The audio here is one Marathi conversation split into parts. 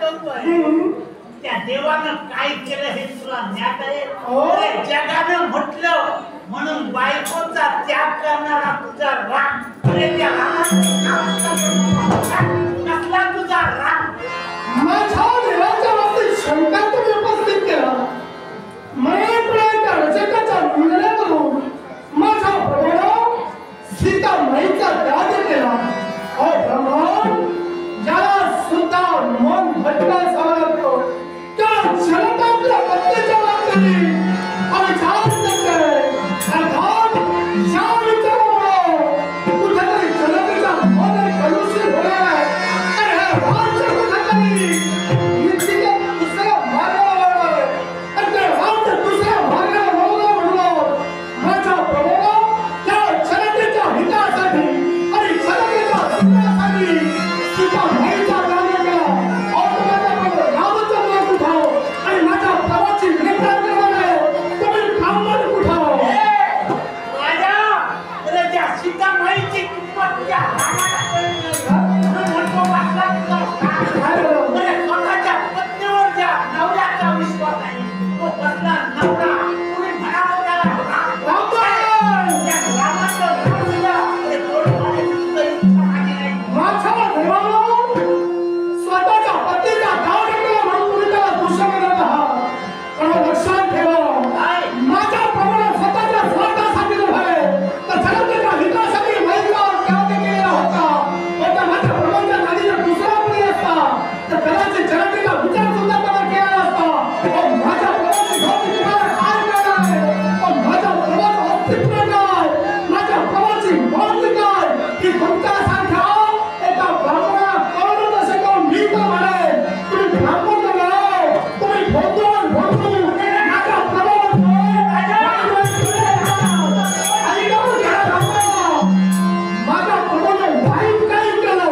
त्या देवानं काय केलं हे तुला ज्ञात आहे? जगानं म्हटलं म्हणून बायकोचा त्याग करणारा तुझा राग, कसला तुझा राग? माझ्या देवाच्या बाबतीत शंका तुम्ही उपस्थित केला. रचकाचा निर्णय करून माझ्या प्रभूला सीता माईचा त्याग केला. ज्याला सुद्धा मन भटकायला लागतो त्या क्षणात आपल्या पत्नीच्या बाबतीत आणि कुठेतरी जनतेचा मन कलुषित होणार आहे. राज्य कुठेतरी दुसऱ्या मार्गाला आणि ते राज्य दुसऱ्या मार्गाला म्हणून माझ्या प्रभूला त्या जनतेच्या हितासाठी आणि जनतेच्या हितासाठी सीता माईचा त्याग केला. रामचंद्र कुठाव आणि माझ्या प्रभाची विनंती करणारे तुम्ही ब्राह्मण कुठाव. त्या सीता माईची किंमत तुझ्या रागाला कळली म्हणतो वाचला स्वतःच्या पत्नीवर ज्या नवऱ्याचा विश्वास आहे तो कसला नवरा तुम्ही म्हणावं त्याला माझ्या देवाला स्वतःच्या पत्नीचा त्याग केला म्हणून तुम्ही त्याला दुष्ट म्हणत आहात. पण लक्षात ठेवा माझ्या प्रमाणात स्वतःच्या स्वार्थासाठी नव्हे तर जनतेच्या हितासाठी माईचा त्याग केलेला होता. पण माझ्या प्रमाणाच्या नादी जर दुसरा कोणी असता तर कदाचित जनतेचा विचार सुद्धा त्याला केला असता. पण माझ्या प्रमाणाची गती तुम्हाला काय करणार आहे? पण माझ्या प्रमाणाचं अस्तित्व काय, माझ्या प्रमाणाची मागणी काय ही तुमच्यासारख्या एका ब्राह्मणाला कळून असे करून मी तर म्हणेन तुम्ही ब्राह्मण नाही, तुम्ही भोंदून भोंदून माझ्या प्रमाणात माझ्या प्रमाणात वाईट काही केलं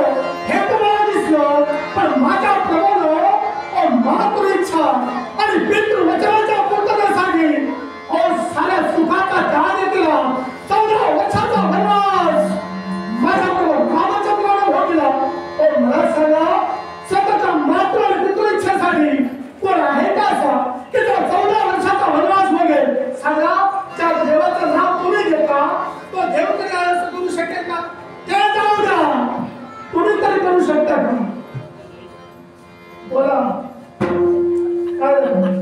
हे तुम्हाला दिसलं. पण माझ्या प्रमाणात मातृ इच्छा आणि पितृ वचनाच्या पूर्ततेसाठी साऱ्या सुखाचा त्याग केला. 14 वर्षाचा वनवास माझ्याकडून रामचंद्राने भोगला. मला सांगा स्वतःच्या मातृ आणि पितृ इच्छेसाठी कोण आहे का असा की तो 14 वर्षाचा वनवास भोगेल? सांगा. त्या देवाचं नाव तुम्ही घेता तो देव तरी असं करू शकेल का? ते जाऊ द्या, तुम्ही तरी करू शकता का? बोला काय झालं?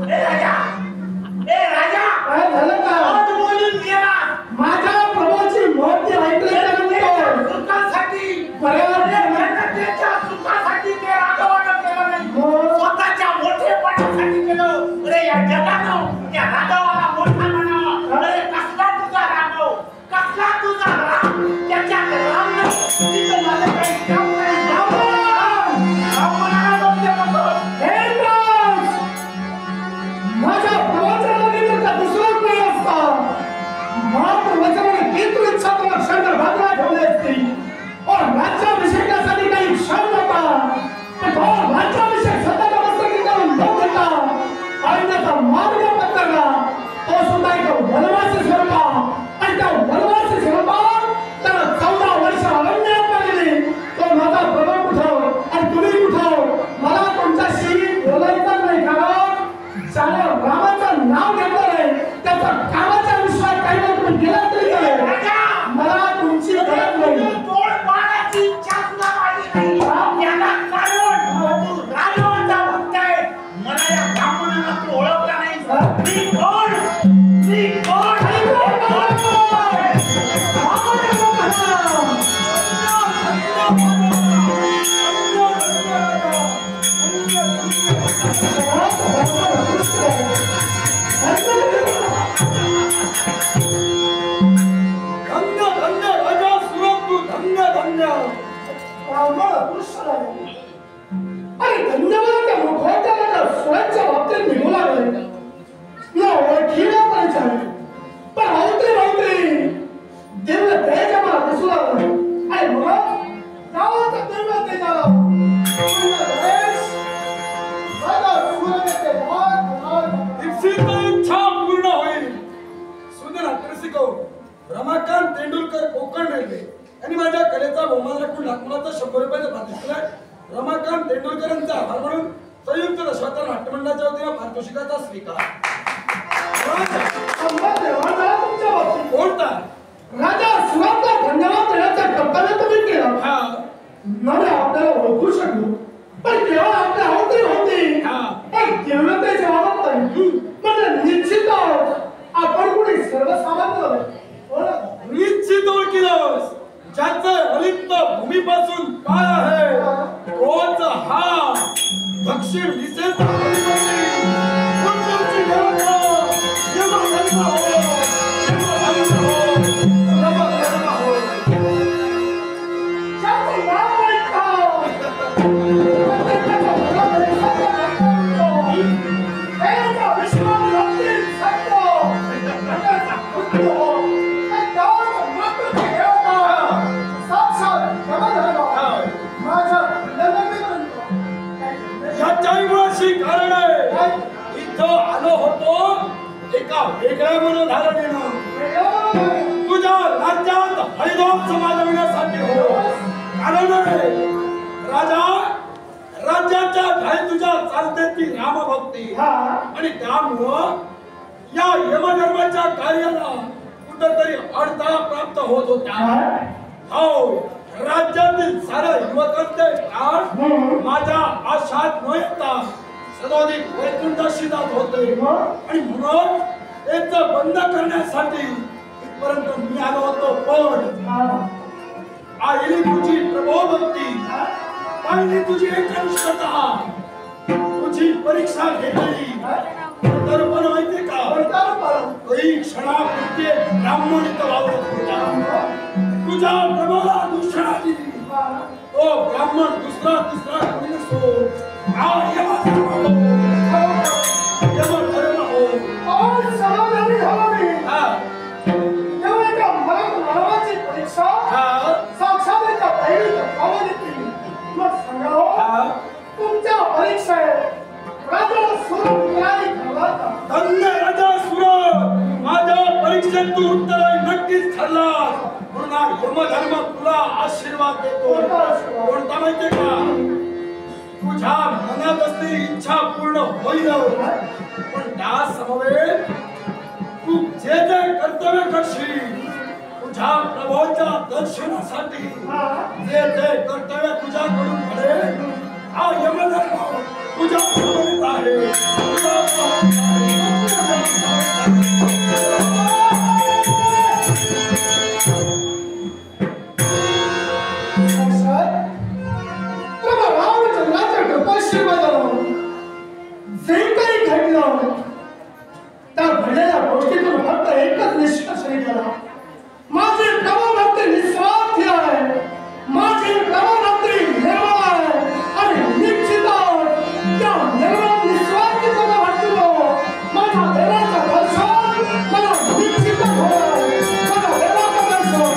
काय झालं का? माझ्या प्रभूची महती ऐकल्यानंतर सुखासाठी ते राघवानं केलं नाही, स्वतःच्या मोठेपणासाठी केलं. अरे या जगानं त्या राघवाला मोठा म्हणावा. अरे कसला तुझा राघव, कसला तुझा राम, त्याच्या रामनं तिथं माझं काही काम नाही. माझ्या प्रवचनाला दुसरा कोणी असता मात्र वचनाने पितृ इच्छा तुम्हाला क्षण बाजूला ठेवली असती. राज्याभिषेकासाठी काही क्षण नव्हता. पण राज्याभिषेक स्वतःच्या मस्तकी करून न देता आणि त्याचा मार्ग पत्करला. तो सुद्धा एक वनवासी स्वरूपात आणि त्या वनवासी स्वरूपात त्याला 14 वर्ष अरण्यात लागली. तो माझा प्रभू कुठं आणि तुम्ही कुठं? मला तुमच्याशी बोलायचं नाही. कारण ज्याला रामाचं नाव घेतलं नाही त्याचा कामाचा विश्वास काही ना तुम्ही गेला तरी मला तुमची गरज नाही. इच्छा तुला माझी नाही. याला राजवंता बघताय. मला या ब्राह्मणाला तू ओळखला नाही. मी कोण? मी कोण? अरे धन्यवाद. मुखवट्याला स्वरांच्या बाबतीत निघू लागले ओळखीला पाहिजे. पण होते देव त्याच्या मला दिसू लागलं. अरे मग गावाचा देव ते झालं. इच्छा पूर्ण होईल. सुंदर रमाकांत तेंडुलकर कोकण रेल्वे आणि माझ्या कलेचा बहुमान राखून लाखोचा 100 रुपयाचा भात दिसलाय. रमाकांत तेंडुलकरांचा आभार म्हणून संयुक्त दशावतार नाट्यमंडळाच्या वतीने पारितोषिकाचा स्वीकार. तुमच्या बाबतीत कोणता राजा सुरांना धन्यवाद देण्याचा कर्तव्य तुम्ही केलं. नव्हे आपल्याला ओळखू शकलो पण केवळ आपल्या अवतरी होती एक दिव्यतेची बाबत नाही. म्हणजे निश्चित आपण कुणी सर्वसामान्य निश्चित ओळखीलंस. ज्याचं अलिप्त भूमीपासून काय आहे तोच हा दक्षिण दिशेचा कारण आहे. इथं आलो होतो एका वेगळ्या मनोधारणेनं. तुझ्या राज्यात हरिदास समाज होण्यासाठी हो. कारण राजा राज्याच्या ठाई तुझ्या चालते ती रामभक्ती आणि त्यामुळं या यमधर्माच्या कार्याला कुठेतरी अडथळा प्राप्त होत होता. हो राज्यातील साऱ्या युवकांचे प्राण माझ्या आशात न येता सदाधिक वैकुंठाशी जात होते आणि म्हणून त्याच बंद करण्यासाठी इथपर्यंत मी आलो होतो. पण आईने तुझी प्रभोभक्ती पाहिली तुझी एकनिष्ठता तुझी परीक्षा घेतली तर पण माहिती का काही क्षणापुरती ब्राह्मण इथं वावरत होता. तुझ्या प्रभूला दूषणा दिली तो ब्राह्मण दुसरा तिसरा कोणी नसो यमधर्म हो. समाधानी झालो मी. तेव्हा एका मानवाची परीक्षा साक्षात एका दैविक भावनेतली. मग सांगा तुमच्या परीक्षेत राजा सुरत काय ठरला? धन्य राजा सुरत माझ्या परीक्षेत तू उत्तर नक्कीच ठरलास. म्हणून यमधर्म तुला आशीर्वाद देतो. कोणता माहितीये का तुझ्या मनात असलेली इच्छा पूर्ण होईल पण त्या समवेत तू जे जे कर्तव्य करशील तुझ्या प्रभूच्या दर्शनासाठी जे जे कर्तव्य तुझ्याकडून घडेल हा यमधर्म तुझ्या समवेत आहे. जे काही घडलं त्या घडलेल्या गोष्टीतून फक्त एकच निष्कर्ष निघाला. माझे प्रभुभक्त निस्वार्थी आहे. माझे प्रभुभक्ती निर्मळ आहे आणि निश्चितच त्या निर्मळ निस्वार्थी प्रभुभक्तीमुळे माझ्या देवाचं दर्शन मला निश्चितच होणार. माझ्या देवाचं दर्शन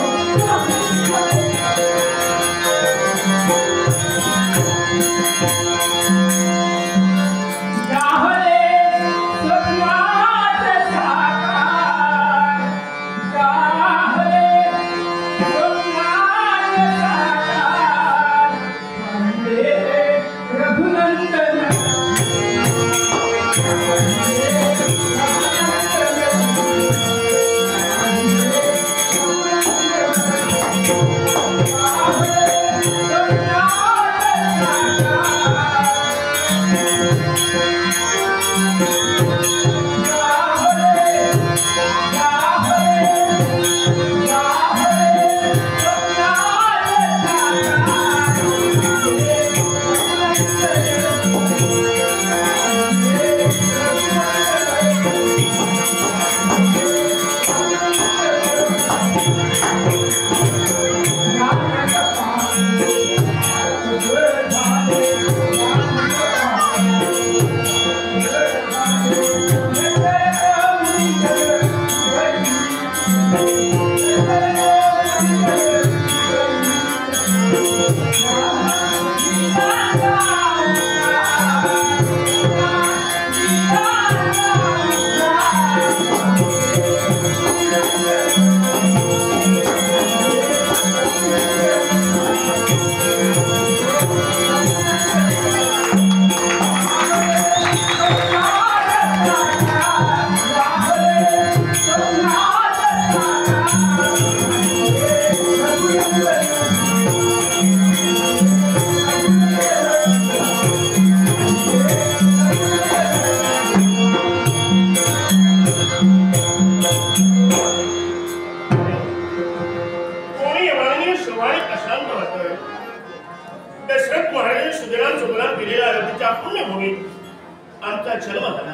सुदिनांचं गुलाम केलेल्या अयोध्येच्या पुण्यभूमीत आमचा जन्म झाला.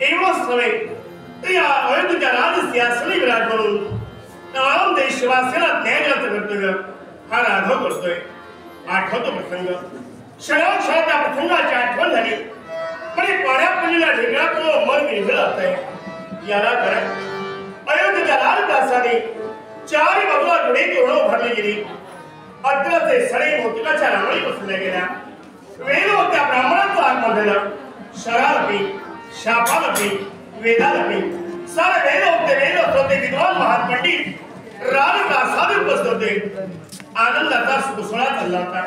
एवढंच नव्हे तर या अयोध्येच्या राजसिंहासनी विराज म्हणून तमाम देशवासियांना न्याय देण्याचं कर्तव्य हा राघव करतोय. आठवतो प्रसंग, क्षणाक्षणात त्या प्रसंगाची आठवण झाली. म्हणजे पाण्यात पडलेल्या ढेकळातून मन विरघळलं जातंय. याला कारण अयोध्येच्या राजदासाने चारी बाजूला घोडे तोरण उभारली गेली. अद्राचे सडे मोतिकाच्या रांगोळी बसवल्या गेल्या. वेदवत्या ब्राह्मणांचं आगमन झालं. शरालपी, शापालपी, वेदालपी सारे वेद होते. विद्वान महान पंडित राजदासाने उपस्थित होते. आनंदाचा सुसळा चालला होता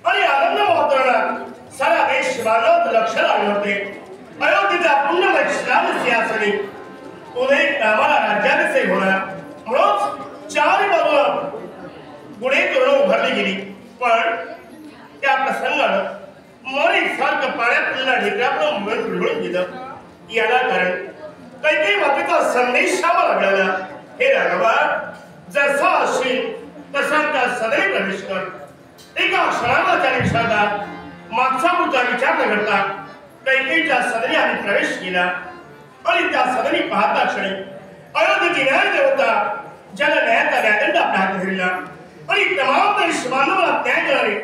आणि आनंद महोत्सवात सारा देश बांधव लक्ष लागले होते. अयोध्येच्या पुण्यमय राजसिंहासनी उदय कामाला राज्याभिषेक होणार म्हणून चार बाजूला गुढे तोरण उभारली गेली. पण त्या प्रसंगानं मन एकसारखं पाण्यात पडलेला ढेकळाकडून मन विरघळून गेलं. याला कारण काही बाबतीचा संदेश आम्हाला मिळाला. हे राघवा, जसा असेल तसा त्या सदरी प्रवेश कर. एका क्षणाला त्या निषादात मागचा पुढचा विचार न करता कैकेयीच्या सदरी आम्ही प्रवेश केला आणि त्या सदरी पाहता क्षणी अयोध्येची न्याय देवता ज्याला न्यायाचा न्यायदंड आपल्या हाती धरला आणि तमाम देश बांधवांना न्याय देणारे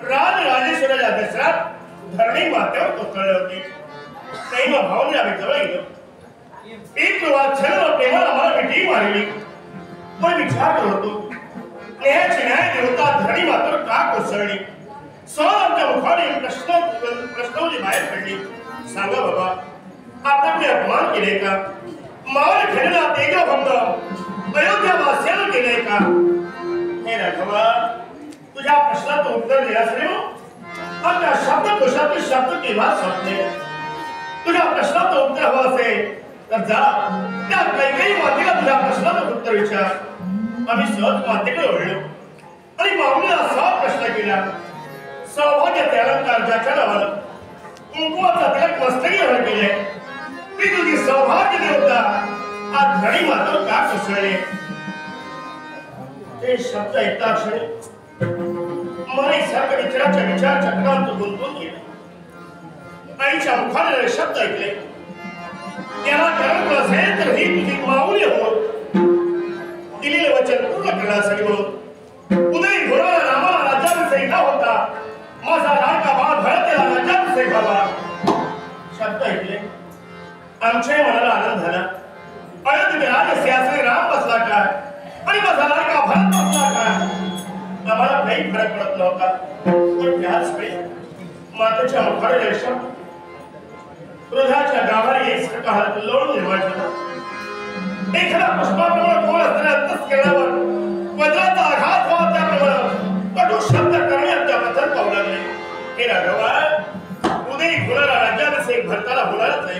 राजराजेश्वराच्या दसऱ्यात धरणी माथ्यावर कोसळले होते. काही भावने आम्ही जवळ गेलो. एक वात्सल्य प्रेमाला आम्हाला मिठी मारली. पण विचार करत होतो, न्यायाची न्याय देवता धरणी माथ्यावर का कोसळली? सहज आमच्या मुखाने प्रश्नावली बाहेर पडली. सांगा बाबा, आपल्याकडे अपमान केले का? मावळ खेळला तेजा भक्त अयोध्यावासियांना केले का? हे राघवा, तुझ्या प्रश्नाचं उत्तर देण्यासाठी आमच्या शब्दकोशातील शब्द केव्हा संपले. तुझ्या प्रश्नाचं उत्तर हवं असेल तर जा त्या कैकेयी मातेला तुझ्या प्रश्नाचं उत्तर विचार. आम्ही सहज मातेकडे वळलो आणि माऊलीला असा प्रश्न केला. सौभाग्याचे अलंकार ज्याच्या नावानं कुंकुमाचा तिलक मस्तकी हरण केले, ती तुझी सौभाग्य देवता आज धरणी मातेवर का कोसळले? ते शब्द ऐकता क्षणी मन एकसारखं विचार चक्रांत गुंतून गेले. आईच्या मुखाने शब्द ऐकले. याला कारण असेल तर ही तुझी माऊली हो. दिलेले वचन पूर्ण करण्यासाठी म्हणून उदय घोराला रामाला राज्याभिषेक न होता माझा लाडका बाळ भरतेला राज्याभिषेक व्हावा. शब्द ऐकले. आमच्या मनाला आनंद झाला. अयोध्येत राजसिंहासनी राम बसला काय आणि माझा लाडका भरत बसला काय आम्हाला काही फरक पडत नव्हता. पण त्याच वेळी मातेच्या मुखाने शब्द क्रोधाच्या गावाने एकसारखा हलकल्लोळ निर्माण झाला. एखादा पुष्पाप्रमाणे कोण असताना अंतस केल्यावर वज्राचा आघात व्हावा त्याप्रमाणे कटू शब्द करण्यात त्या पथर पाहू लागले. हे राघवा, उदय घोराला राज्याभिषेक भरताला होणारच आहे.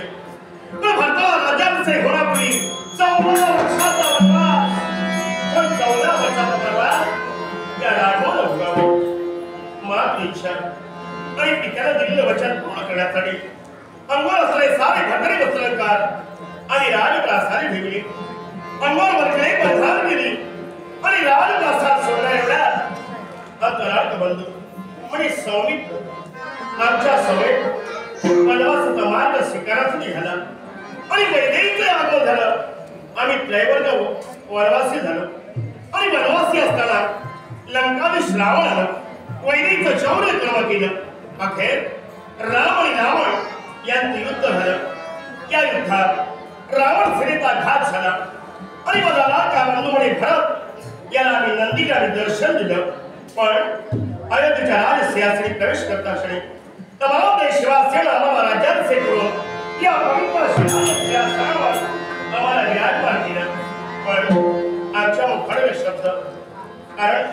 पण भरताला राज्याभिषेक होण्यापूर्वी 14 वर्षाचा वनवास, पण 14 वर्षाचा वनवास या राघवाला भोगावा. मात्र इच्छा आणि पित्याला दिलेलं वचन पूर्ण करण्यासाठी अंगावर असलेले सारे भद्रे वस्त्रकार आणि राजप्रासादी ठेवली. अंगावर वरकडे बंधार केली आणि राजप्रासाद सोडल्या एवढ्यात अंतरार्थ बंधू म्हणजे सौमित्र आमच्या समेत वनवासाचा मार्ग स्वीकारायचा निघाला आणि वैदेहीचं आगमन झालं. आम्ही त्रैवर्ग वनवासी झालो आणि वनवासी असताना लंकाधीश रावण आला. वैदेहीचं शौर्य कर्म केलं. अखेर राम आणि रावण यांचं युद्ध झालं. या युद्धात रावण सेनेचा घात झाला आणि माझा लाडका बंधू म्हणे भरत याला आम्ही नंदीला दर्शन दिलं. पण अयोध्येच्या राजसिंहासनी प्रवेश करता क्षणी तमाम देशवासियांना आम्हाला राज्याभिषेक करून या पवित्र सिंहासनावर आम्हाला विराजमान केलं. पण आमच्या मुखाने शब्द कारण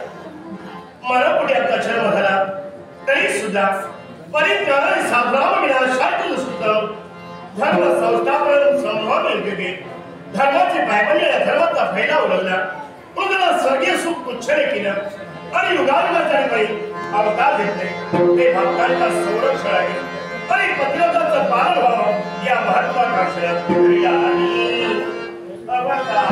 मला पुढे आमचा जन्म झाला तरी सुद्धा परित्राणाने साधराम विनाशाचे सुद्धा धर्म संस्थापन संभ्रम निर्गते धर्माचे पायबंद धर्माचा फैला उडवला. पुन्हा स्वर्गीय सुख उच्चने केलं आणि युगायुगाच्या वेळी अवतार घेतले. ते भक्तांचा संरक्षण आहे आणि पतिव्रताचं पालन व्हावं या महत्वाकांक्षेत क्रिया आणि अवतार.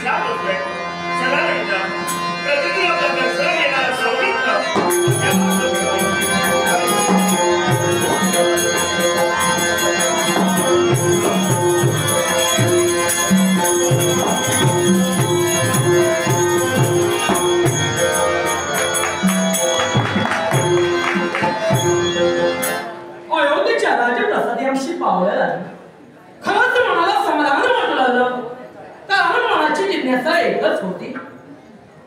विचार होतोय चला एकदा प्रतिदिन आपल्या दर्शन येणारा सौमित्र अयोध्येच्या राजप्रसादी आमची पावलं खरंच मनाला समाधान वाटलं कारण मनाची जिज्ञासा एकच होती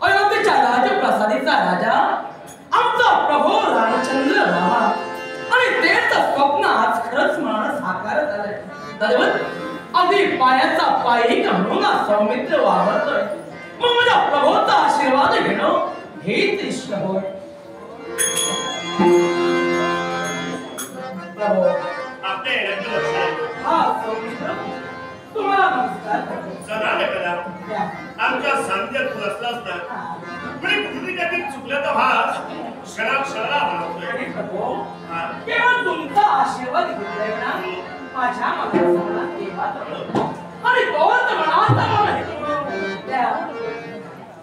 अयोध्येच्या राजप्रसादीचा राजा आमचा प्रभू रामचंद्र रामा आणि तेच स्वप्न आज खरंच मनाला साकार झालंय दरवत अगदी पायाचा पायी म्हणून सौमित्र वावरतोय मग माझ्या प्रभूचा आशीर्वाद घेणं हेच इष्ट होय प्रभू आपल्या येण्याचं लक्ष आहे हा सौमित्र तुम्हाला नमस्कार चला कदा आमच्या सांध्यात तू असलास ना कुणी कुठली काहीतरी चुकलं तर भास क्षणाक्षणाला बनवतोय केवळ तुमचा आशीर्वाद घेतलाय ना माझ्या मनाला केव्हा आणि तोच मनात त्या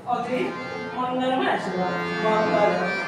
अगदी मंगलमय आशीर्वाद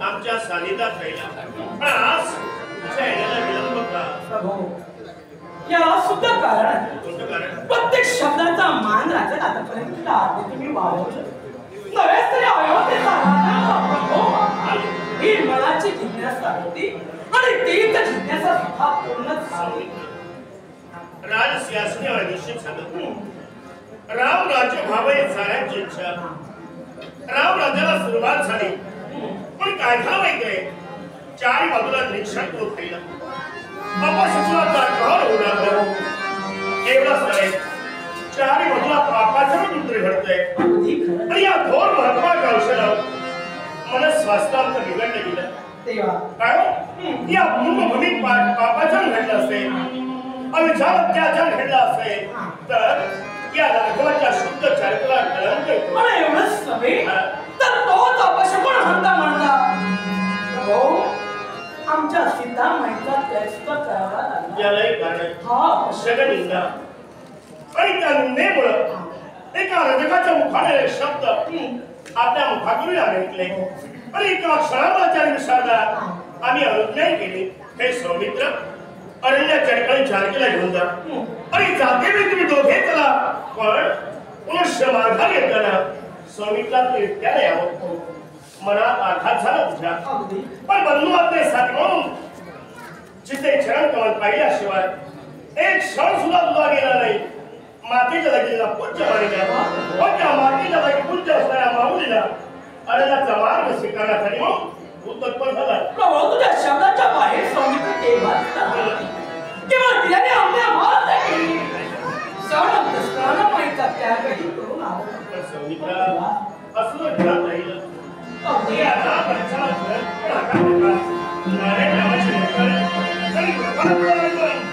आमच्या सानिध्यात राहिला पण आज तुझ्या येण्याला विलंब का याला सुद्धा कारण कोणतं कारण प्रत्येक शब्दाचा मान राखत आतापर्यंत तुम्ही वावरलं नव्हेच तरी अयोध्येचा राजा ही मनाची जिज्ञासा होती आणि तीच जिज्ञासा सुद्धा पूर्ण झाली राज सिंहासनावर निश्चित झालं राम राज्य व्हावे साऱ्यांची इच्छा राम राज्याला सुरुवात झाली पण काय झालं माहितीये चारी बाजूला निरीक्षण होत राहिलं बाबा शिक्षणाचा कहर होऊ लागला एवढंच नाही चारी बाजूला पापाचं दुसरे घडतंय आणि या थोर महत्वाच्या औषधावर मला स्वास्थ्यात बिघडलं गेलं काय या पूर्वभूमीत पापाचं घडलं असेल अविचार अत्याचार घडला असेल तर या राघवाच्या शुद्ध चरित्राला कलंक येतो मला एवढंच नव्हे तर तोच अपशकुन हंता म्हणला हो आमच्या सीतामाईचा त्याग करावा लागला यालाही कारण सगळं निंदा आणि त्या निंदेमुळं एका रजकाच्या मुखाने शब्द आपल्या मुखातून ऐकले आणि एका क्षणाला विचारला आम्ही अनुज्ञाही केली हे सौमित्र अरण्याच्या ठिकाणी जानकीला घेऊन जा आणि जाते वेळी तुम्ही दोघे चला पण मनुष्य मार्गाने येताना स्वामीला तू एकट्याला यावं मनात आघात झाला तुझ्या पण बंधू आपले साथ म्हणून जिथे चरण कमल पाहिल्याशिवाय एक क्षण सुद्धा तुला गेला नाही मातीच्या जागेला पूज्य मानिल्या पण त्या मातीच्या जागी पूज्य असणाऱ्या माऊलीला अरण्याचा मार्ग स्वीकारण्यासाठी म्हणून तू तत्पर झाला प्रभू तुझ्या शब्दाच्या बाहेर स्वामीचे ते केवळ तिने आम्ही आम्हाला केली सण दसरा माहिती त्याकडे करून आलो पण स्वामीला असलं घरात राहिलं अगदी आता पंचाला घर पण आकार होता नारायण नावाची लोकं तरी परत करायचं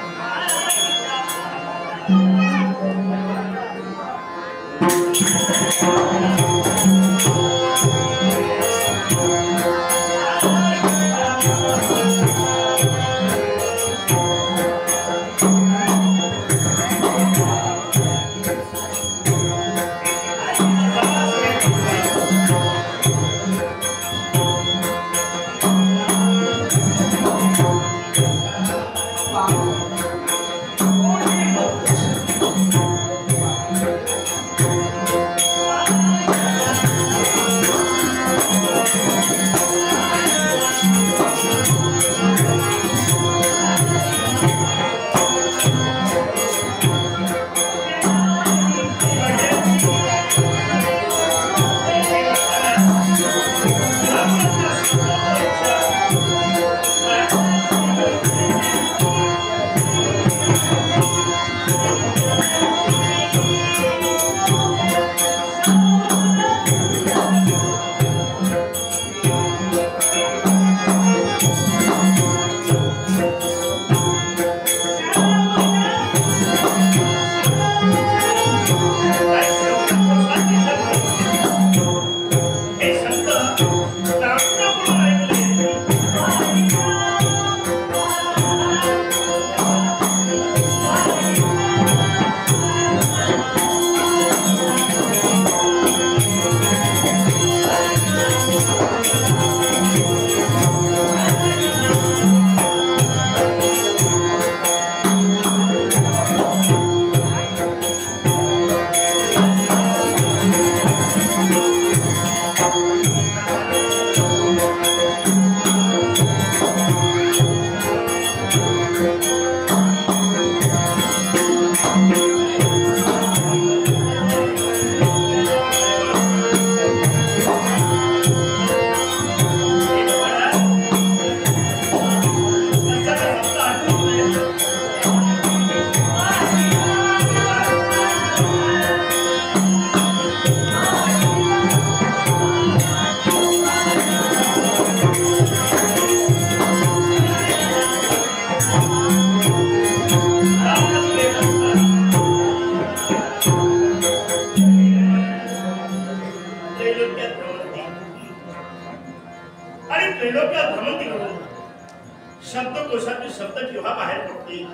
शब्दकोशातील शब्द केव्हा बाहेर पडतील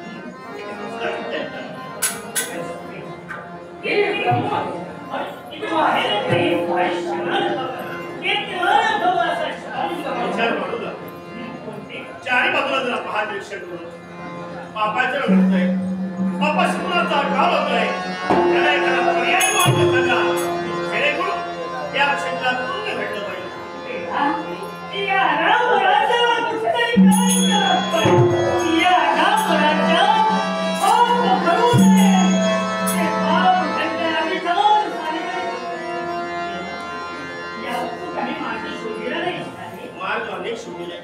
चारी बाजूला जरा पहा निरीक्षण करून पापाचं घडतंय पापा शिकवण्याचा काळ होतोय त्याला एखादा पर्याय मार्ग सांगा जेणेकरून या क्षेत्रात पूर्ण घडलं पाहिजे मार्ग अनेक शोधले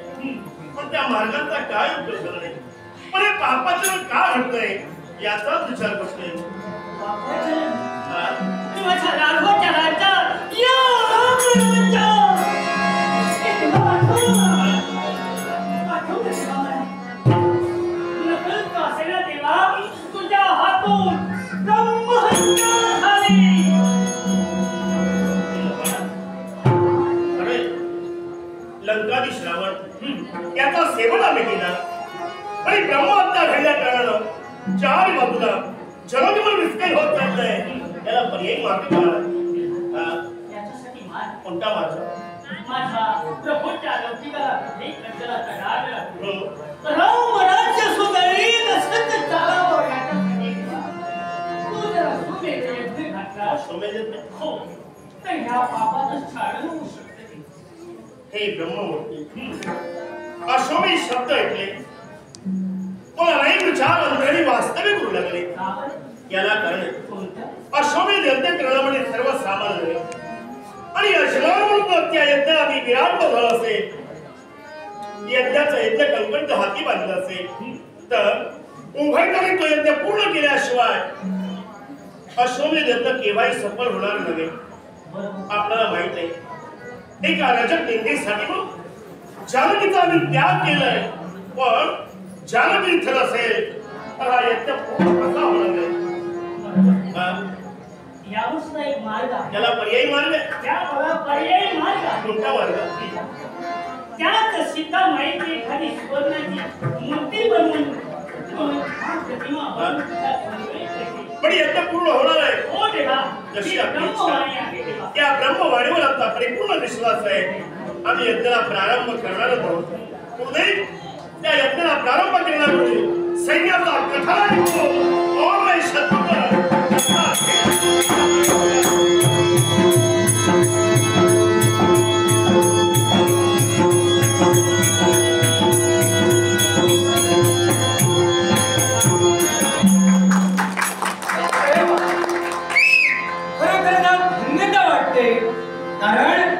पण त्या मार्गाचा काय उपयोग झाला नाही पण हे पापाचं का घडतंय याचाच विचार करतोय लंकाधीश रावण याचा सेवन आम्ही केला आणि ब्रह्महत्या घडल्या कारणानं चार बाजूला जनजीवन विस्कळीत होत चाललंय त्याला पर्यायी मार्ग काढा कोणता मार्ग माझा प्रभूच्या लौकिकाला एक कचराचा राग लागतो. राव मनाच्या सुधारीत असत चालावं याच्यासाठी तू जरा सोमेचे यज्ञ घातला. सोमेचे हो तर ह्या पापाचं छाडन होऊ शकते. हे ब्रह्ममूर्ती अश्वमेध शब्द ऐकले मला नाही विचार अंतरी वास्तविक करू लागले. याला कारण अश्वमेध यज्ञ करणं म्हणजे सर्वसामान्य नाही आणि अश्वमेध त्या यज्ञाआधी विराट झाला असेल यज्ञाचा यज्ञ कंकण हाती बांधला असेल तर उभयताने तो यज्ञ पूर्ण केल्याशिवाय अश्वमेध यज्ञ केव्हाही सफल होणार नव्हे. आपल्याला माहित आहे एका रजत निंदेसाठी जानकीचा आम्ही त्याग केलाय पण जानकी इथं नसेल तर हा यज्ञ पूर्ण कसा होणार नाही. यावरचा एक मार्ग आहे. त्याला पर्यायी मार्ग आहे. त्या पर्यायी मार्ग आहे. कोणता मार्ग? त्याच सीता माईची एखादी सुवर्णाची मूर्ती बनवून प्रतिमा पण यज्ञ पूर्ण होणार आहे. हो देवा जशी आपली इच्छा त्या ब्रह्मवाणीवर आपला परिपूर्ण विश्वास आहे. आम्ही यज्ञाला प्रारंभ करणारच आहोत. पुढे त्या यज्ञाला प्रारंभ करण्यापूर्वी सैन्याचा कठार और नाही शत्रूला कारण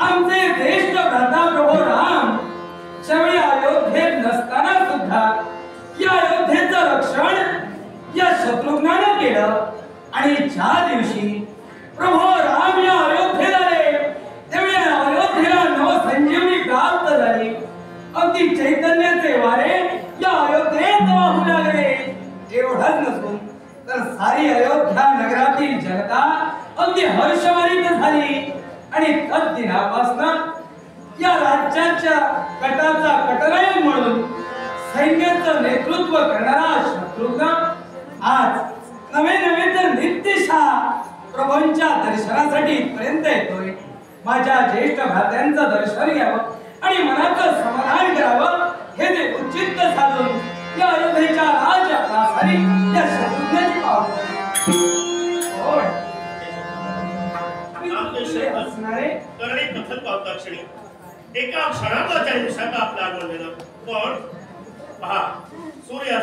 आमचे ज्येष्ठ भ्राता प्रभू राम ज्यावेळी अयोध्येत नसताना सुद्धा या अयोध्येचं रक्षण या शत्रुघ्नाने केलं आणि ज्या दिवशी प्रभू राम या अयोध्येत आले त्यावेळी अयोध्येला नवसंजीवनी प्राप्त झाली. अगदी चैतन्याचे वारे या अयोध्येत वाहू लागले. एवढंच नसून तर सारी अयोध्या नगरातील जनता अगदी हर्षमानित झाली आणि तद्दिनापासून या राज्याच्या कटाचा कटनायक म्हणून सैन्याचं नेतृत्व करणारा शत्रुघ्न आज नवे नवे तर नित्यशा प्रभूंच्या दर्शनासाठी इथपर्यंत येतोय. माझ्या ज्येष्ठ भ्रात्यांचं दर्शन घ्यावं आणि मनाचं समाधान करावं हे ते उचित साधून या अयोध्येच्या राजप्रासारी या शत्रुघ्नाची पावलं करणे कथन पावता क्षणी एका क्षणात त्या दिवसात आपला आगमन झालं. पण पहा सूर्य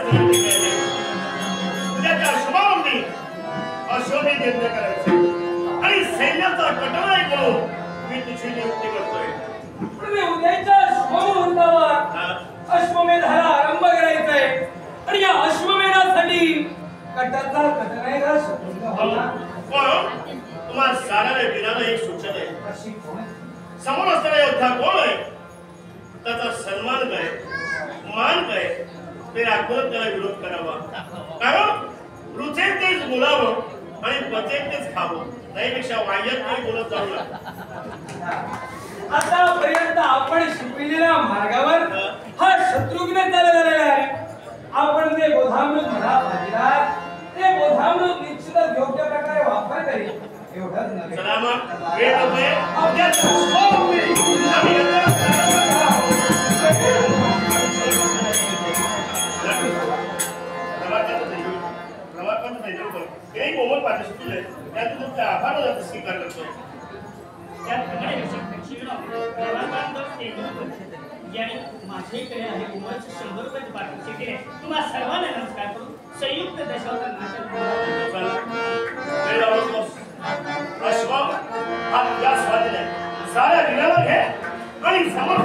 उद्याच्या शुभारंभी अश्वमेध यज्ञ करायचे आणि सैन्याचा कटनायक म्हणून मी तुझी नियुक्ती करतोय. उद्याच्या शुभमुहूर्तावर अश्वमेधाला आरंभ करायचा आहे आणि या अश्वमेधासाठी कटाचा कटनायक शत्रुघ्न व्हावा. पण तुम्हाला साऱ्या वीराला एक सूचना आहे. समोर असणारा योद्धा कोण आहे त्याचा सन्मान काय मान काय ते राखून त्याला विरोध करावा. कारण रुचेल तेच बोलावं आणि पचेल तेच खावं त्यापेक्षा वाह्यात काही बोलत जाऊ नका. आतापर्यंत आपण शिकविलेल्या मार्गावर हा शत्रुघ्न चाललेला आहे. आपण जे बोधामृत म्हणा भागीदार ते बोधामृत निश्चितच योग्य प्रकारे वापर करेल. एवढंच नव्हे चला मग वेळ होतोय. स्वीकार करतोय. माझ्याकडे आहे 100 रुपये पाठवून केले. तुम्हाला सर्वांना नमस्कार करून संयुक्त दशावतार नाटक या स्वाधीन साऱ्या वीराला घे आणि समोर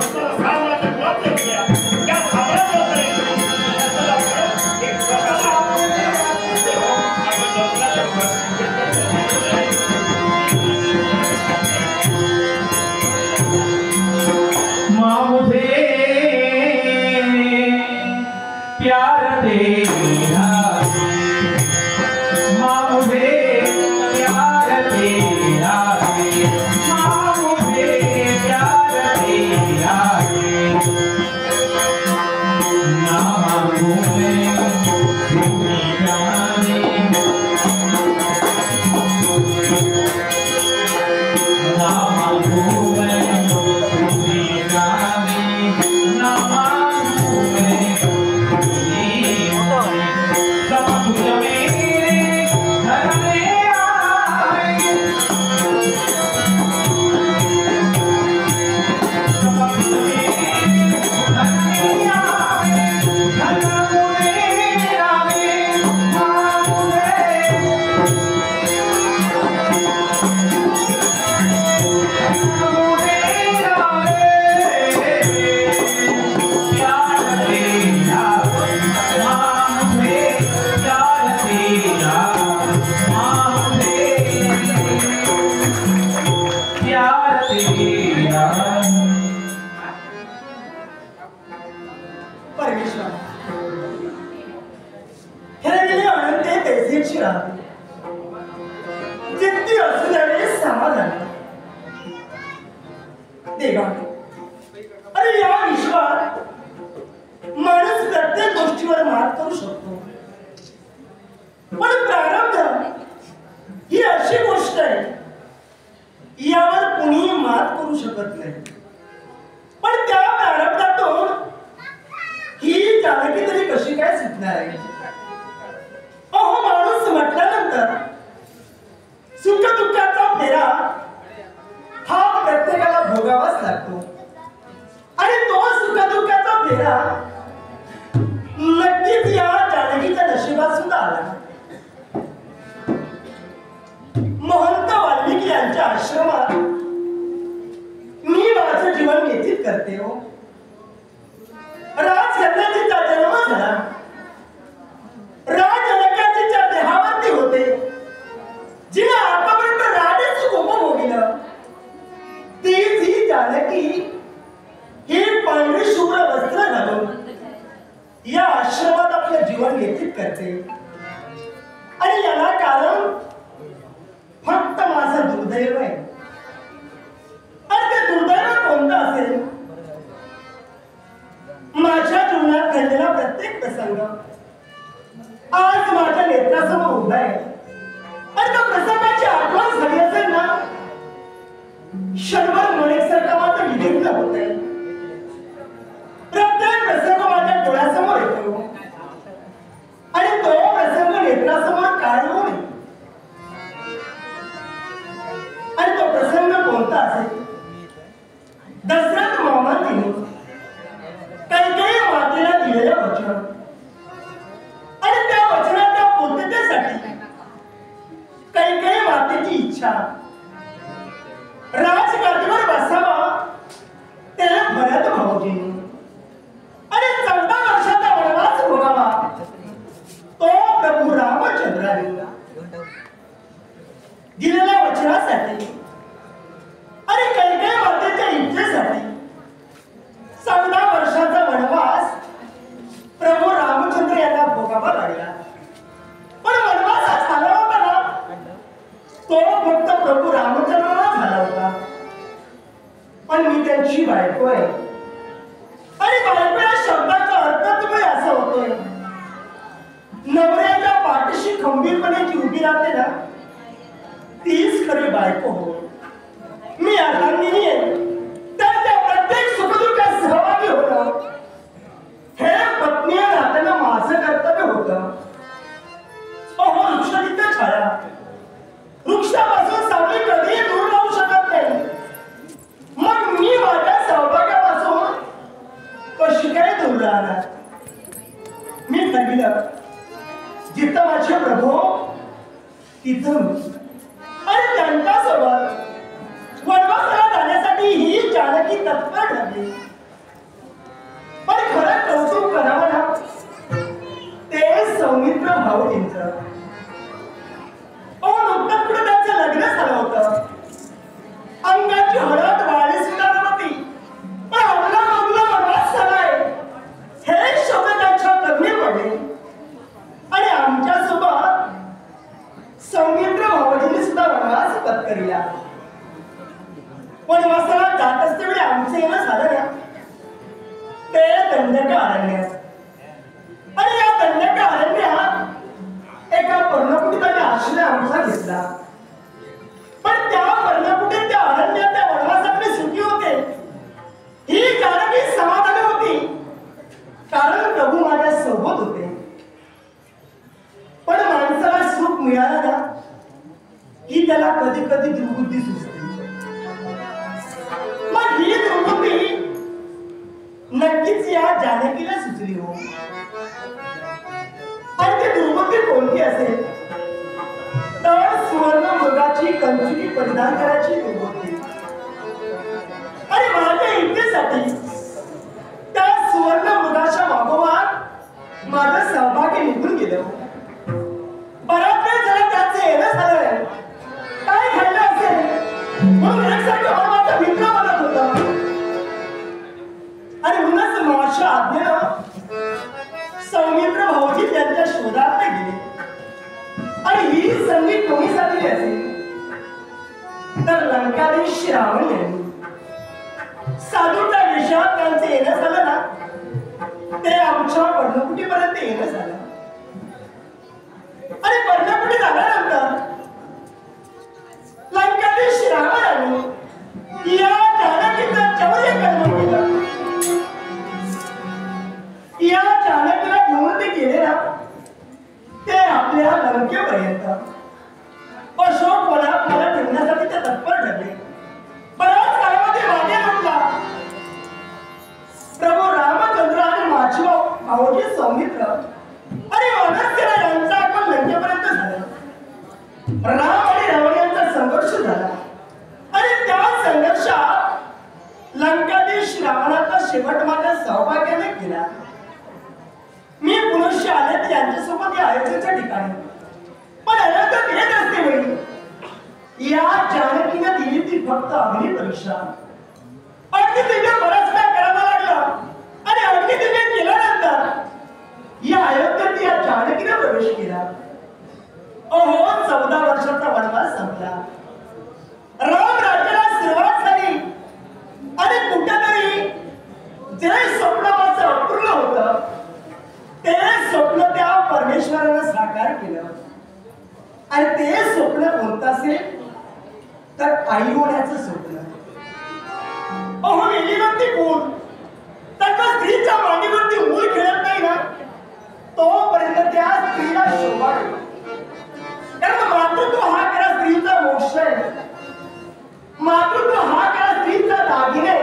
प्यार तेरा माँ मुझे प्यार तेरा माँ मुझे प्यार तेरा सुखदेशी राहते. जिद्दी असू द्यावे समाधान. देवा, अरे या विश्वात माणूस प्रत्येक गोष्टीवर मात करू शकतो, पण प्रारब्ध ही अशी गोष्ट आहे यावर कुणीही मात करू शकत नाही. पण त्या प्रारब्धातून ही जानकी तरी कशी काय सुटणार आहे? अहो, माणूस म्हटल्यानंतर सुख दुःखाचा फेरा हा प्रत्येकाला भोगावाच लागतो आणि तो सुख दुःखाचा फेरा नक्कीच या जानकीच्या नशिबात सुद्धा आला. महंत वाल्मिकी यांच्या आश्रमात मी माझं जीवन व्यतीत करते हो. राजकन्याचा जन्म झाला. राजनकाच्या देहावरती होते, जिने आतापर्यंत राजेच उपभोगिलं. तीच ही जानकी ही पांढरी शुभ्र वस्त्र घालून या आश्रमात आपलं जीवन व्यतीत करते. आणि याला कारण फक्त माझं दुर्दैव आहे. आणि ते दुर्दैव कोणतं असेल? माझ्या जीवनात घडलेला प्रत्येक प्रसंग आज माझ्या नेत्रासमोर उभा आहे. आणि त्या प्रसंगाची आठवण झाली असेल ना, क्षणभर मणेसारखा माझं विधिवलं होत आहे. प्रत्येक प्रसंग माझ्या डोळ्यासमोर येतो आणि तो प्रसंग नेत्रासमोर काढून येतो. आणि तो प्रसंग कोणता असेल? दशरथ महाराजांनी कैकेयी मातेला दिलेलं वचन आणि त्या वचनाच्या पूर्ततेसाठी कैकेयी मातेची इच्छा राजगादीवर बसावा ते भरत भाऊजींनी आणि 14 वर्षाचा वनवास भोगावा तो प्रभू रामचंद्रांनी. दिलेल्या वचनासाठी आणि कैकेयी मातेच्या इच्छेसाठी 14 वर्षाचा वनवास प्रभू रामचंद्र यांना भोगावा लागला. पण वनवास झाला होता ना, तो फक्त प्रभू रामचंद्राला झाला होता. पण मी त्यांची बायको आहे आणि बायको या शब्दाचा अर्थ तुम्ही असा होतोय, नवऱ्याच्या पाठीशी खंबीरपणे जी उभी राहते ना, तीच खरी बायको हो. मी अर्धांगिनी आहे, त्यांच्या प्रत्येक सुखदुःखात सहभागी होणं हे पत्नी नात्यानं माझं कर्तव्य होतं. अहो, वृक्षादित्य छाया, वृक्षापासून सावली कधीही दूर राहू शकत नाही. मग मी माझ्या सौभाग्यापासून कशी काय दूर राहणार? मी ठरविलं, जिथं माझे प्रभू तिथं मी. आणि त्यांच्यासोबत वनवासाला जाण्यासाठी ही जानकी तत्पर ठरली. पण खरं कौतुक करावं ना, ते सौमित्र भाऊजींचं. नुकतंच कुठे त्यांचं लग्न झालं होतं. अंगाची हळद वाळी सुद्धा नव्हती, पण आपला मुलगा वनवास झालाय हे शब्द त्यांच्या कर्मी पडले. आणि आमच्यासोबत सौमित्र भाऊजींनी सुद्धा वनवास पत्करिला. वनवासाला जात असतेवेळी आमचं येणं झालं ना, ते दंडक अरण्यात. आणि या दंडक अरण्यात एका पर्णकुटीत आश्रय आमचा घेतला. पण त्या पर्णकुटीत त्या अरण्यात त्या वनवासातले सुखी होते ही जानकी समाधानी होती, कारण प्रभू माझ्या सोबत होते. पण माणसाला सुख मिळालं ना की त्याला कधी कधी दुर्बुद्धी सुचते. मग ही दुर्बुद्धी नक्कीच या जानकीला सुचली हो. आणि ती दुर्बुद्धी कोणती असेल तर सुवर्ण मृगाची कंचुकी परिधान करायची दुर्बुद्धी. आणि माझ्या इच्छेसाठी त्या सुवर्ण मृगाच्या मागोमाग माझं सहभागी निघून गेलं. बराच वेळ झाला त्याचे येणं झालं, काय घडलं असेल म्हणून एकसारखं माझा मित्र म्हणत होता. आणि म्हणूनच माझ्या आज्ञेनं सौमित्र भाऊजी त्यांच्या शोधात गेले आणि ही संधी कोणी साधली असेल तर लंकाधीश रावण यांनी साधूच्या विषयात त्यांचं येणं झालं ना ते आमच्या पर्णकुटीपर्यंत येणं झालं आणि पर्णकुटी झाल्यानंतर लंकाधीश रावणाने या जानकीचं चौर्य कर्म केलं. या जानकीला घेऊन ते गेले ना ते आपल्या लंकेपर्यंत अशोक वनात ठेवण्यासाठी ते तत्पर ठरले. बराच कालावधी मागे म्हटला प्रभू रामचंद्र आणि माझी भाऊजी सौमित्र आणि वानरसेना यांचा आपण लंकेपर्यंत झाला. राम आणि रावण यांचा संघर्ष झाला आणि त्या संघर्षात लंकाधीश रावणाचा शेवट माझ्या सौभाग्याने केला. मी पुनश्च आले तर यांच्यासोबत या अयोध्येच्या ठिकाणी पण अयोध्येत येत असते वेळी या जानकीने दिली ती फक्त अग्नी परीक्षा. अग्नी दिव्य बराच काय करावं लागलं आणि अग्नी दिव्य केल्यानंतर या अयोध्येत या जानकीने प्रवेश केला. अहो 14 वर्षाचा वनवास संपला. राम राज्याला सुरुवात झाली आणि कुठेतरी जे स्वप्न माझं अपूर्ण होतं ते स्वप्न त्या परमेश्वरानं साकार केलं आणि ते स्वप्न कोणतं असेल तर आई होण्याचं स्वप्न. अहो वेलीवरती कोण त्याच्या स्त्रीच्या मांडीवरती मूल खेळत नाही ना तोपर्यंत त्या स्त्रीला शोभा येतो. कारण मातृत्व हा खरा स्त्रीचा मोक्ष आहे. मातृत्व हा खरा स्त्रीचा दागिने.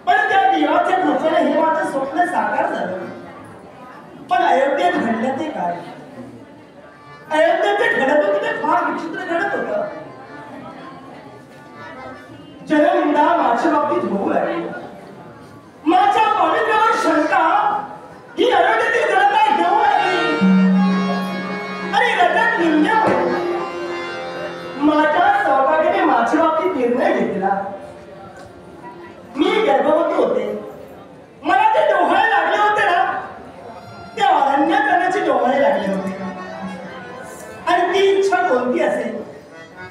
पण त्या देवाच्या कृपेने हे माझं स्वप्न साकार झालं. पण अयोध्येत घडलं ते काय? अयोध्येत जे घडत होतं ते फार विचित्र घडत होतं. जननिंदा माझ्या बाबतीत होऊ लागली. माझ्या पावित्र्यावर शंका ही अयोध्येतील जनता घेऊ लागली आणि रजत निंद्यामुळे माझ्या सौभाग्याने माझ्या बाबतीत निर्णय घेतला. मी गर्भवती होते. मला जे डोहाळे लागले होते ना ते अरण्य करण्याचे डोहाळे लागले होते आणि ती इच्छा कोणती असेल?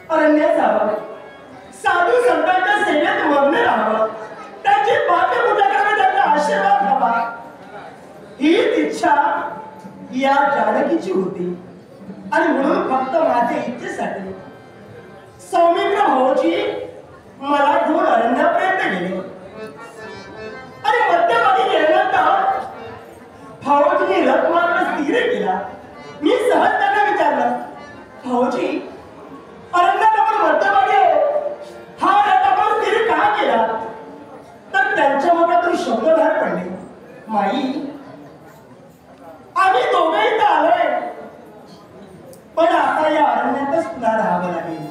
अरण्यात जावं, साधू संतांच्या सेवेत मग्न राहावं, त्यांची पाठपुजा करावी, त्यांचा आशीर्वाद घ्यावा हीच इच्छा या जानकीची होती. आणि म्हणून फक्त माझ्या इच्छेसाठी सौमित्र भाऊजी मला घेऊन अरण्यापर्यंत गेले आणि मध्यभागी गेल्यानंतर भाऊजीने रथ मात्र स्थिर केला. मी सहज त्यांना विचारलं, भाऊजी अरण्यात आपण मध्यभागी हा रथ आपण स्थिर का केला? तर त्यांच्या मनातून शब्द बाहेर पडले, माई आम्ही दोघेही तर आलोय पण आता या अरण्यातच पुन्हा राहावं लागेल.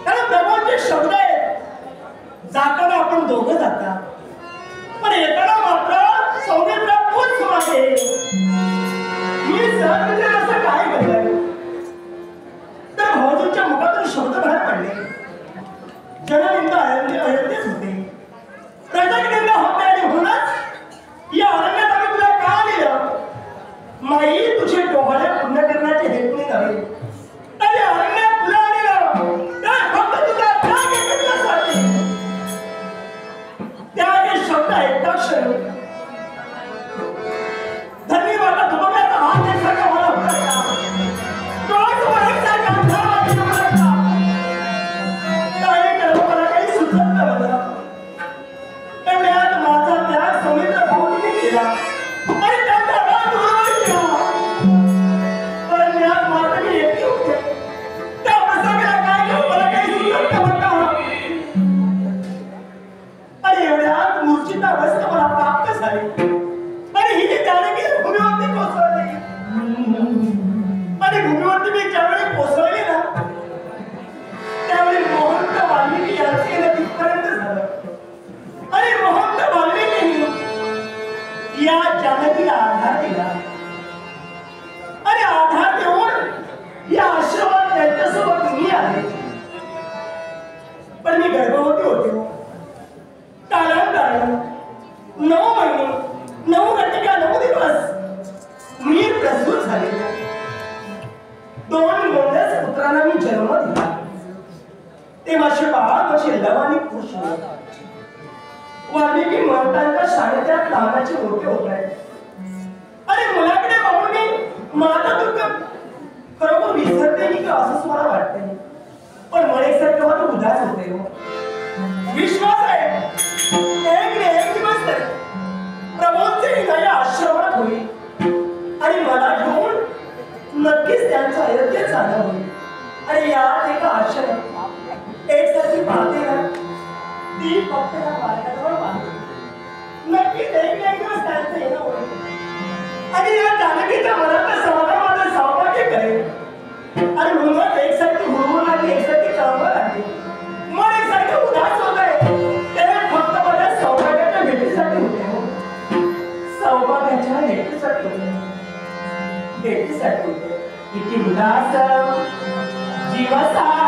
कारण प्रभूंचे शब्द आहेत, जाताना आपण दोघं जाता पण येताना मात्र सौमित्र तूच मागे. मी सहज म्हणजे असं काय घडलंय? तर भाऊजींच्या मुखातून शब्द बाहेर पडले, जननिंदा अयोध्येत होते, प्रजानिंदा होते आणि म्हणूनच या अरण्यात आम्ही तुला का दिलं? माई तुझे डोहाळे पूर्ण करण्याचे हेतूने नव्हे तर या अरण्यात तुला आणलं तर फक्त तुझा त्याग करण्यासाठी. त्याग हे शब्द ऐकताक्षणी धन्यवाद धोक्याचा हात एकसारखा मला होता. डोळ्यासमोर एकसारखा अंधार वाटला मला. काय करावं मला काही सुचत नव्हतं. एवढ्यात माझा त्याग सौमित्र भाऊजीने केला आणि त्यांचा राग उडवून केला. अरण्यात मात्र मी एकटी होते. त्या प्रसंगाला काय घेऊ मला काही सुचत नव्हतं. आणि एवढ्यात मूर्छित अवस्था मला प्राप्त झाली आणि ही जी जानकी भूमीवरती कोसळली आणि भूमीवरती मी ज्यावेळी कोसळली ना त्यावेळी महंत वाल्मिकी यांचे येणं तिथपर्यंत झालं आणि महंत वाल्मिकींनी या जानकीला आधार दिला आणि आधार देऊन या आश्रमात त्यांच्यासोबत मी आले. पण मी गर्भवती होते. कालांतराने 9 महिने 9 घटिका 9 दिवस मी प्रसूत झाले लेकराला मी जन्म दिला ते माझे बाळ माझे लवानी खुश होत वाल्मिकी महंतांच्या शाळेत लहानाचे मोठे होत आहे आणि मुलाकडे पाहून मी माझा दुःख खरोखर विसरते की असंच मला वाटतंय पण मला सर तेव्हा तो उदास होते विश्वास आहे एक दिवस तरी प्रमोदचे निघाले आश्रमात होईल आणि मला घेऊन नक्कीच त्यांचं अयोध्येत जाणं होईल आणि यात एका आश्रमात एकसारखी पाहते ना ती फक्त या मार्गाजवळ पाहते नक्कीच एक दिवस त्यांचं येणं होईल आणि या जानकीच्या मनात माझं सौभाग्य करेल आणि म्हणूनच एकसारखी हुरहुर लागली एकसारखी चळवळ लागली मन एकसारखं उदास होत आहे ते फक्त माझ्या सौभाग्याच्या भेटीसाठी होते सौभाग्याच्या भेटीसाठी होते किती उदास जीवसारा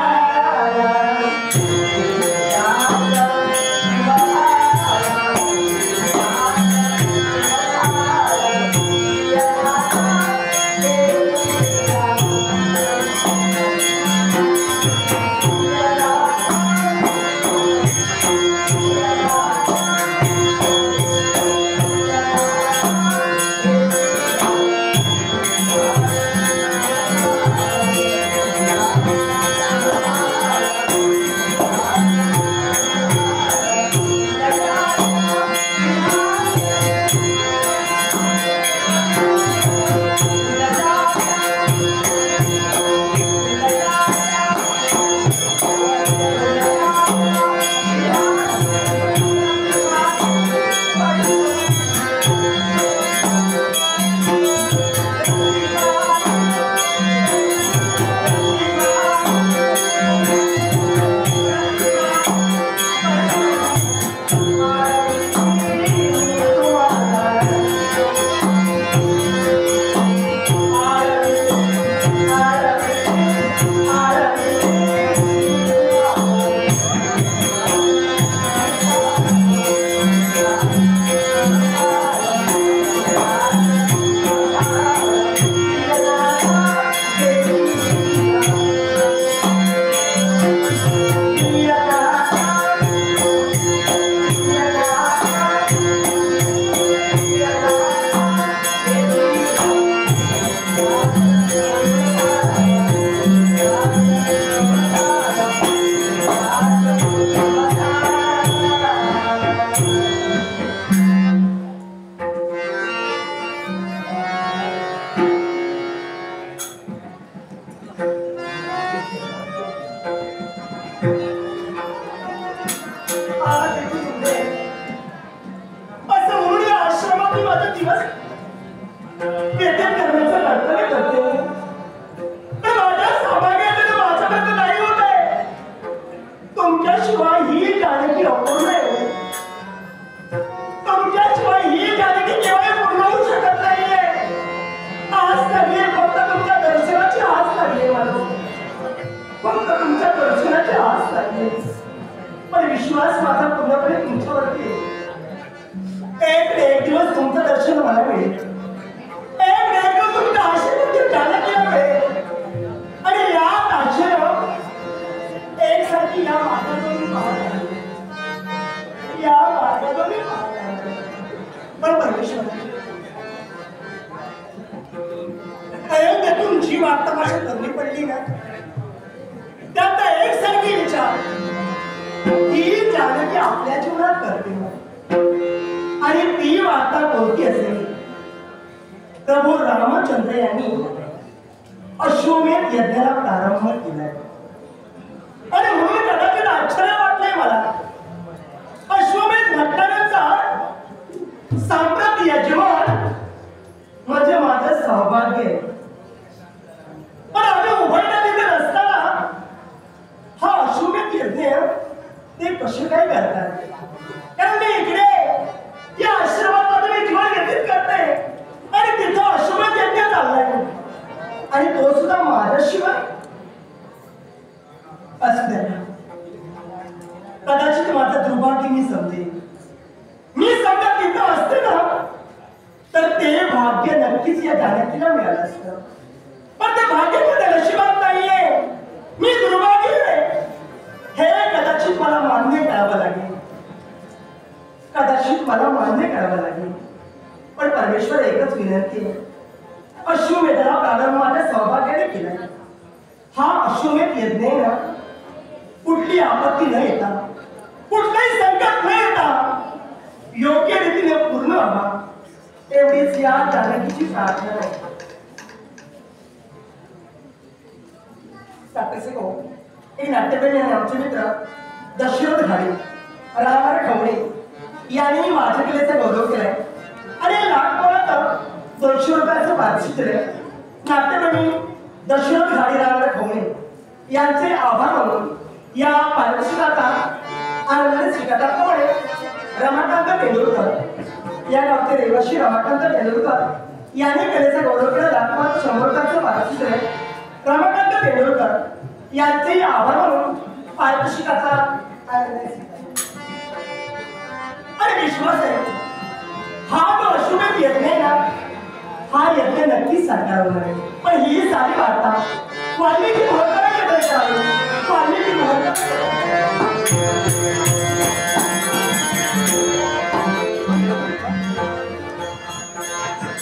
अयोध्येतून जी वार्ता माझ्या घरी पडली ना त्यात एकसारखी विचार ही जानकी आपल्या जीवनात करते आणि ती वार्ता कोणती असेल प्रभू रामचंद्र यांनी अश्वमेध यज्ञाला प्रारंभ केलाय आणि म्हणून कदाचित आश्चर्य वाटलंय मला अश्वमेध घडल्यानंतर सांप्रत यजमान म्हणजे माझं सौभाग्य पण आम्ही उभयला तिथे नसताना हा अश्वमेध यज्ञ ते कसे काय करतात कारण मी इकडे या आश्रमामध्ये मी जीवन व्यतीत करते आणि तिथं अश्वमेध यज्ञ चाललाय आणि तो सुद्धा माझ्याशिवाय असू द्या कदाचित माझं दुर्भाग्य मी समजेन मी समजा तिथं असते ना तर ते भाग्य नक्कीच या जानकीला मिळालं असतं पण ते भाग्य माझ्या नशिबात नाहीये हा अश्वमेध यज्ञ ना कुठली आपत्ती न येता कुठलाही संकट न येता योग्य रीतीने पूर्ण व्हावा एवढीच या जानकीची प्रार्थना आहे. एक नाट्यप्रेमी आणि आमचे मित्र दशरथ घाडे रामर खवणे यांनी माझ्या कलेचा गौरव केलाय आणि लाखभरात 200 रुपयाचं पारितोषिक दिलंय. नाट्यप्रेमी दशरथ घाडे रामर खवणे यांचे आभार मानून या पारितोषिकाचा आनंद स्वीकारल्याप्रमाणे रमाकांत तेंडुलकर या गावचे रहिवासी रमाकांत तेंडुलकर यांनी कलेचा गौरव केला. लाखभरात 100 रुपयाचं पारितोषिक दिलंय. रमाकांत तेंडुलकर यांचे आभार मानून पारितोषिकाचा आनंद आणि विश्वास आहे हा जो अश्वमेध यज्ञ आहे ना हा यज्ञ नक्कीच साकार होणार आहे. पण ही सारी वार्ता वाल्मिकी महत्वाची वाल्मिकी महत्वाची